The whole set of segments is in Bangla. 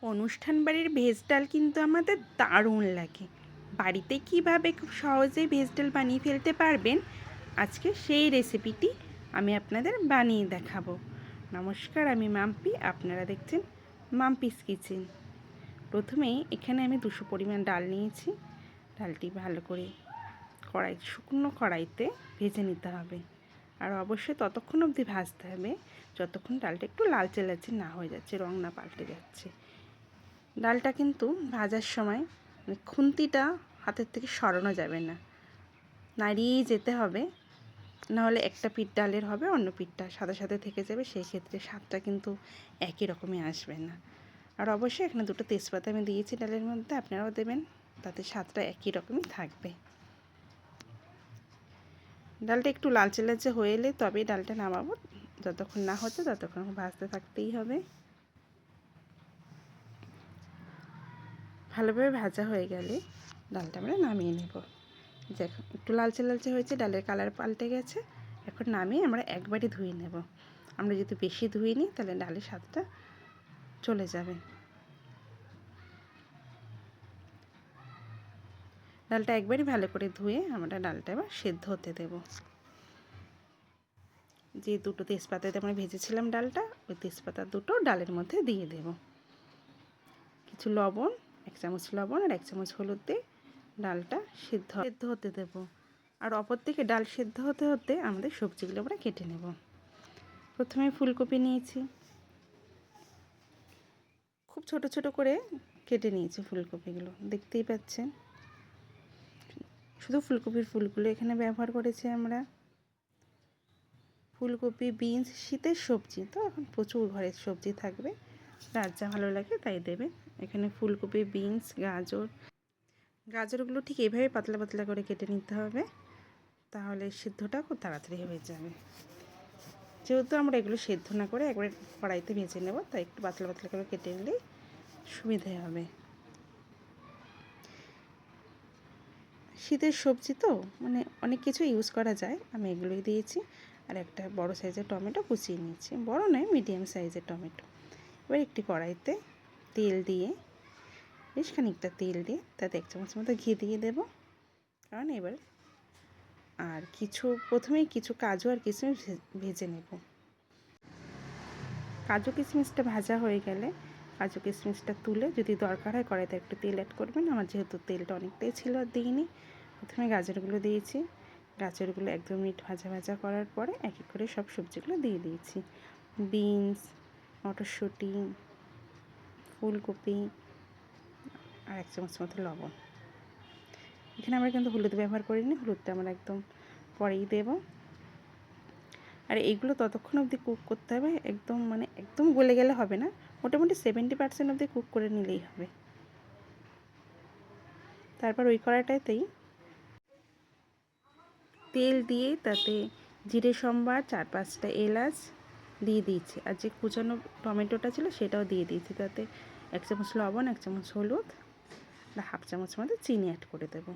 অনুষ্ঠান বাড়ির ভেজ ডাল কিন্তু আমাদের দারুণ লাগে। বাড়িতে কিভাবে খুব সহজেই ভেজ ডাল বানিয়ে ফেলতে পারবেন, আজকে সেই রেসিপিটি আমি আপনাদের বানিয়ে দেখাবো। নমস্কার, আমি মাম্পি, আপনারা দেখছেন মাম্পিস কিচেন। প্রথমেই এখানে আমি 200 পরিমাণ ডাল নিয়েছি। ডালটি ভালো করে শুকনো কড়াইতে ভেজে নিতে হবে। আর অবশ্যই ততক্ষণ অবধি ভাজতে হবে যতক্ষণ ডালটা একটু লালচে লালচে না হয়ে যাচ্ছে, রং না পাল্টে যাচ্ছে। ডালটা কিন্তু ভাজার সময় খুন্তিটা হাতের থেকে সরানো যাবে না, নাড়িয়েই যেতে হবে, নাহলে একটা পিঠ ডালের হবে, অন্য পিঠটা সাথে সাথে থেকে যাবে, সেই ক্ষেত্রে স্বাদটা কিন্তু একই রকমই আসবে না। আর অবশ্যই এখানে 2টো তেজপাতা আমি দিয়েছি ডালের মধ্যে, আপনারাও দেবেন, তাতে স্বাদটা একই রকমই থাকবে। ডালটা একটু লালচে লালচে হয়ে এলে তবেই ডালটা নামাবো, যতক্ষণ না হচ্ছে ততক্ষণ ভাজতে থাকতেই হবে। ভালোভাবে ভাজা হয়ে গেলে ডালটা আমরা নামিয়ে নেব। দেখো একটু লালচে লালচে হয়েছে, ডালের কালার পাল্টে গেছে। এখন নামিয়ে আমরা একবারই ধুয়ে নেব। আমরা যদি বেশি ধুয়ে নিই তাহলে ডালের স্বাদটা চলে যাবে। ডালটা একবারই ভালো করে ধুয়ে আমরা ডালটা এবার সেদ্ধ হতে দেব। যে 2টো তেজপাতাতে আমরা ভেজেছিলাম ডালটা, ওই তেজপাতা 2টো ডালের মধ্যে দিয়ে দেব। কিছু লবণ, 1 চামচ লবণ আর 1 চামচ হলুদ দিয়ে ডালটা সেদ্ধ হতে দেব। আর অপর দিকে ডাল সেদ্ধ হতে হতে আমাদের সবজিগুলো আমরা কেটে নেব। প্রথমে ফুলকপি নিয়েছি, খুব ছোট ছোট করে কেটে নিয়েছি ফুলকপিগুলো, দেখতেই পাচ্ছেন। শুধু ফুলকপির ফুলগুলো এখানে ব্যবহার করেছি আমরা। ফুলকপি, বিনস, শীতের সবজি তো এখন প্রচুর ঘরের সবজি থাকবে, যার যা ভালো লাগে তাই দেবে। এখানে ফুলকপি, বিনস, গাজরগুলো ঠিক এইভাবে পাতলা পাতলা করে কেটে নিতে হবে, তাহলে সিদ্ধটা খুব তাড়াতাড়ি হয়ে যাবে। যেহেতু আমরা এগুলো সেদ্ধ না করে একবারে কড়াইতে ভেজে নেব, তাই একটু পাতলা পাতলা করে কেটে নিলেই সুবিধে হবে। শীতের সবজি তো মানে অনেক কিছু ইউজ করা যায়, আমি এগুলোই দিয়েছি। আর একটা বড় সাইজের টমেটো কুচিয়ে নিয়েছি, বড় নয় মিডিয়াম সাইজের টমেটো। এবার একটি কড়াইতে তেল দিয়ে, বেশ খানিকটা তেল দিয়ে তাতে 1 চামচ মতো ঘি দিয়ে দেব। কারণ এবার আর প্রথমেই কিছু কাজু আর কিশমিশ ভেজে নেব। কাজু কিশমিশটা ভাজা হয়ে গেলে কাজু কিশমিশটা তুলে যদি দরকার হয় কড়াইতে একটু তেল অ্যাড করবেন। আমার যেহেতু তেলটা অনেকটাই ছিল আর দিইনি। প্রথমে গাজরগুলো দিয়েছি, গাজরগুলো 1-2 মিনিট ভাজা ভাজা করার পরে এক এক করে সব সবজিগুলো দিয়ে দিয়েছি। বিনস, মটরশুঁটি, ফুলকপি আর 1 চামচ মতো লবণ। এখানে আমরা কিন্তু হলুদ ব্যবহার করিনি, হলুদটা আমরা একদম পরেই দেব। আর এইগুলো ততক্ষণ অবধি কুক করতে হবে, একদম গলে গেলে হবে না, মোটামুটি 70% অবধি কুক করে নিলেই হবে। তারপর ওই কড়াইটাতেই তেল দিয়ে তাতে জিরে সম্বার, 4-5টা এলাচ দিয়ে দিয়েছি। আর যে কুচানো টমেটোটা ছিল সেটাও দিয়ে দিয়েছি। তাতে 1 চামচ লবণ, 1 চামচ হলুদ আর 1/2 চামচ মতো চিনি অ্যাড করে দেব।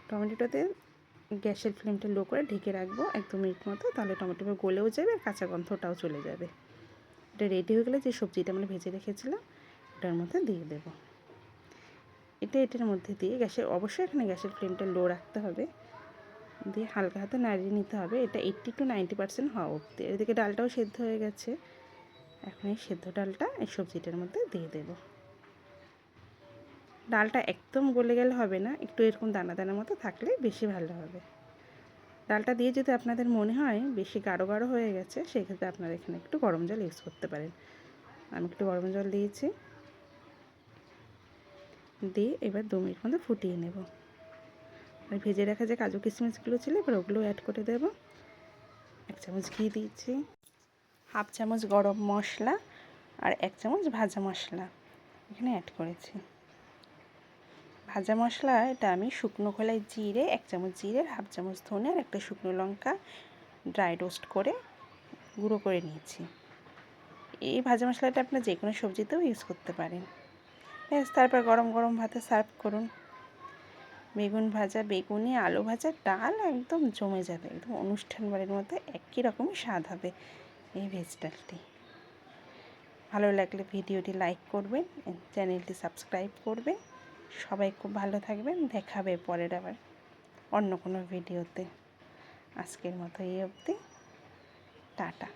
টমেটোটাতে গ্যাসের ফ্লেমটা লো করে ঢেকে রাখবো 1-2 মিনিট মতো, তাহলে টমেটোটা গলেও যাবে আর কাঁচা গন্ধটাও চলে যাবে। এটা রেডি হয়ে গেলে যে সবজিটা আমরা ভেজে রেখেছিলাম ওটার মধ্যে দিয়ে দেব। এটার মধ্যে দিয়ে অবশ্যই এখানে গ্যাসের ফ্লেমটা লো রাখতে হবে, দিয়ে হালকা হাতে নাড়িয়ে নিতে হবে। এটা 80-90% হওয়া অবধি। এদিকে ডালটাও সেদ্ধ হয়ে গেছে। এখন এই সেদ্ধ ডালটা এই সবজিটার মধ্যে দিয়ে দেব। ডালটা একদম গলে গেলে হবে না, একটু এরকম দানা দানা মতো থাকলে বেশি ভালো হবে। ডালটা দিয়ে যদি আপনাদের মনে হয় বেশি গাঢ় গাঢ় হয়ে গেছে, সেক্ষেত্রে আপনারা এখানে একটু গরম জল ইউজ করতে পারেন। আমি একটু গরম জল দিয়েছি, দিয়ে এবার 2 মিনিট মতো ফুটিয়ে নেব। আর ভেজে রাখা যে কাজু কিশমিশগুলো ছিল এবার ওগুলো অ্যাড করে দেব। 1 চামচ ঘি দিয়েছি, 1/2 চামচ গরম মশলা আর 1 চামচ ভাজা মশলা এখানে অ্যাড করেছি। ভাজা মশলা এটা আমি শুকনো খোলায় জিরে, 1 চামচ জিরে, 1/2 চামচ ধনে আর একটা শুকনো লঙ্কা ড্রাই রোস্ট করে গুঁড়ো করে নিয়েছি। এই ভাজা মশলাটা আপনারা যে কোনো সবজিতেও ইউজ করতে পারেন। ব্যাস, তারপর গরম গরম ভাতে সার্ভ করুন। বেগুন ভাজা, বেগুনি, আলু ভাজা, ডাল একদম জমে যাবে, একদম অনুষ্ঠান বাড়ির মধ্যে একই রকমই স্বাদ হবে এই ভেজ ডালটি। ভালো লাগলে ভিডিওটি লাইক করবেন, চ্যানেলটি সাবস্ক্রাইব করবেন। সবাই খুব ভালো থাকবেন। দেখাবে পরের আবার অন্য কোনো ভিডিওতে। আজকের মতো এই অবধি, টাটা।